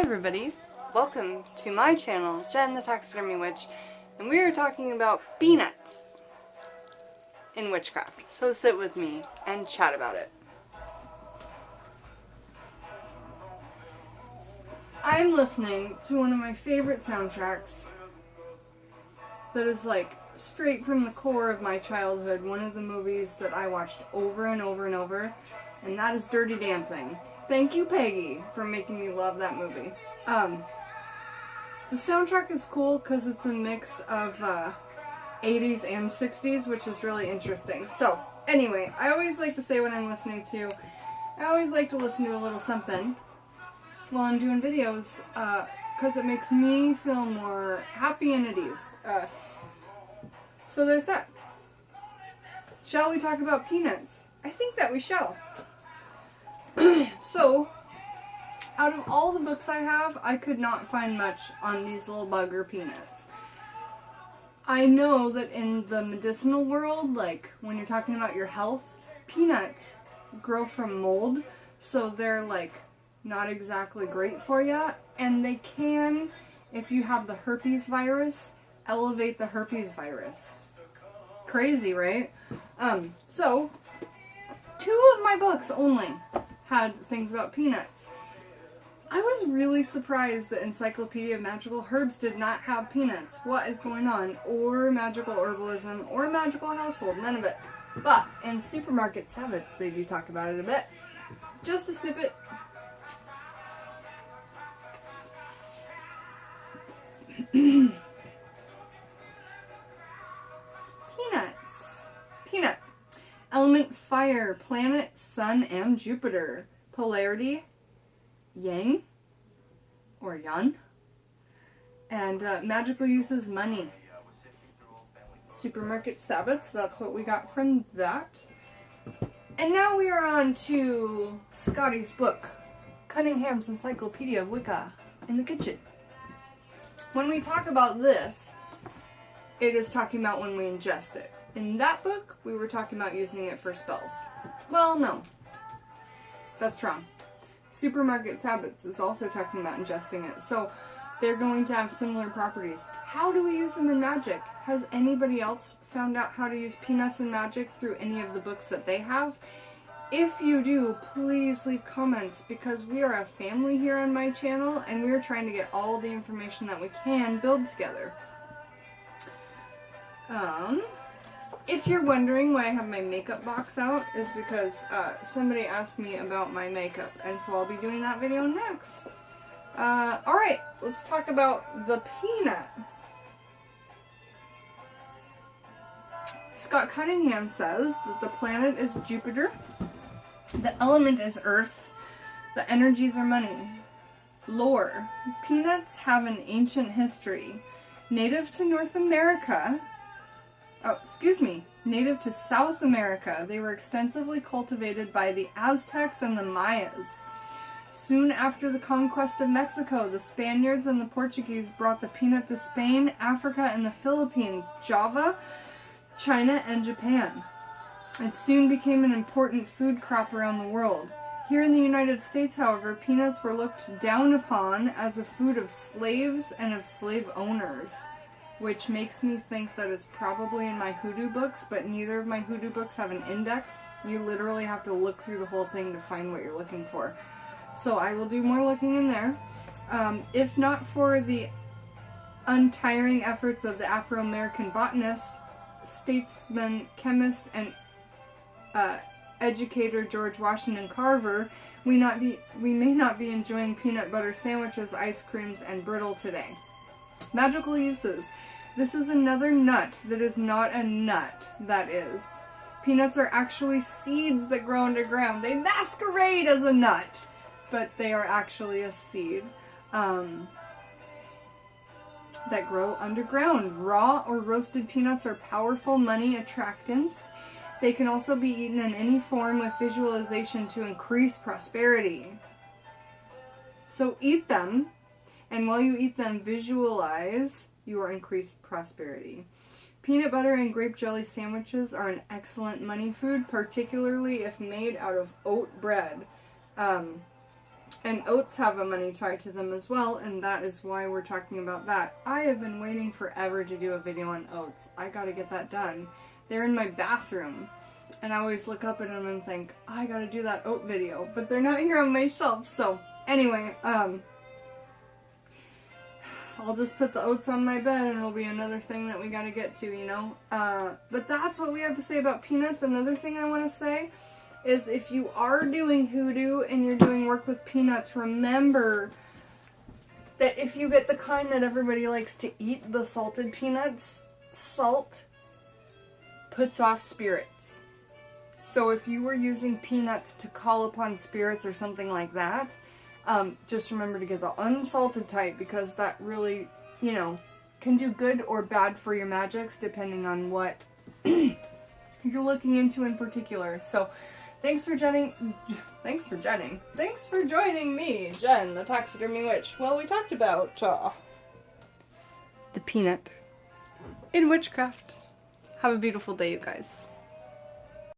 everybody, welcome to my channel, Jen the Taxidermy Witch, and we are talking about peanuts in witchcraft. So sit with me and chat about it. I'm listening to one of my favorite soundtracks that is like straight from the core of my childhood, one of the movies that I watched over and over and over, and that is Dirty Dancing. Thank you, Peggy, for making me love that movie. The soundtrack is cool because it's a mix of 80s and 60s, which is really interesting. So, anyway, I always like to say when I'm listening to, I always like to listen to a little something while I'm doing videos, because it makes me feel more happy and at ease. So there's that. Shall we talk about peanuts? I think that we shall. So, out of all the books I have, I could not find much on these little bugger peanuts. I know that in the medicinal world, like when you're talking about your health, peanuts grow from mold, so they're like not exactly great for you, and they can, if you have the herpes virus, elevate the herpes virus. Crazy, right? So, 2 of my books only had things about peanuts. I was really surprised that Encyclopedia of Magical Herbs did not have peanuts. What is going on? Or magical herbalism, or magical household, none of it. But in Supermarket Sabbaths, they do talk about it a bit. Just a snippet. Peanuts. Peanut. Element fire, planet, sun, and Jupiter. Polarity, yang, or yan. And magical uses, money. Supermarket Sabbaths, that's what we got from that. And now we are on to Scotty's book, Cunningham's Encyclopedia of Wicca in the Kitchen. When we talk about this, it is talking about when we ingest it. In that book, we were talking about using it for spells. Well, no. That's wrong. Supermarket Sabbaths is also talking about ingesting it. So, they're going to have similar properties. How do we use them in magic? Has anybody else found out how to use peanuts in magic through any of the books that they have? If you do, please leave comments, because we are a family here on my channel, and we are trying to get all the information that we can build together. If you're wondering why I have my makeup box out, is because somebody asked me about my makeup, and so I'll be doing that video next. Alright, let's talk about the peanut. Scott Cunningham says that the planet is Jupiter, the element is Earth, the energies are money. Lore. Peanuts have an ancient history. Native to North America, native to South America, they were extensively cultivated by the Aztecs and the Mayas. Soon after the conquest of Mexico, the Spaniards and the Portuguese brought the peanut to Spain, Africa, and the Philippines, Java, China, and Japan. It soon became an important food crop around the world. Here in the United States, however, peanuts were looked down upon as a food of slaves and of slave owners, which makes me think that it's probably in my hoodoo books, but neither of my hoodoo books have an index. You literally have to look through the whole thing to find what you're looking for. So I will do more looking in there. If not for the untiring efforts of the Afro-American botanist, statesman, chemist, and educator George Washington Carver, we may not be enjoying peanut butter sandwiches, ice creams, and brittle today. Magical uses. This is another nut that is not a nut, that is. Peanuts are actually seeds that grow underground. They masquerade as a nut, but they are actually a seed that grow underground. Raw or roasted peanuts are powerful money attractants. They can also be eaten in any form with visualization to increase prosperity. So eat them, and while you eat them, visualize your increased prosperity. Peanut butter and grape jelly sandwiches are an excellent money food, particularly if made out of oat bread. And oats have a money tie to them as well, and that is why we're talking about that. I have been waiting forever to do a video on oats. I gotta get that done. They're in my bathroom, and I always look up at them and think, I gotta do that oat video, but they're not here on my shelf. So anyway, I'll just put the oats on my bed and it'll be another thing that we gotta get to, you know. But that's what we have to say about peanuts. Another thing I want to say is if you are doing hoodoo and you're doing work with peanuts, remember that if you get the kind that everybody likes to eat, the salted peanuts, salt puts off spirits. So if you were using peanuts to call upon spirits or something like that, just remember to get the unsalted type, because that really, you know, can do good or bad for your magics depending on what you're looking into in particular. So Thanks for joining me, Jen, the Taxidermy Witch. Well, we talked about the peanut in witchcraft. Have a beautiful day, you guys.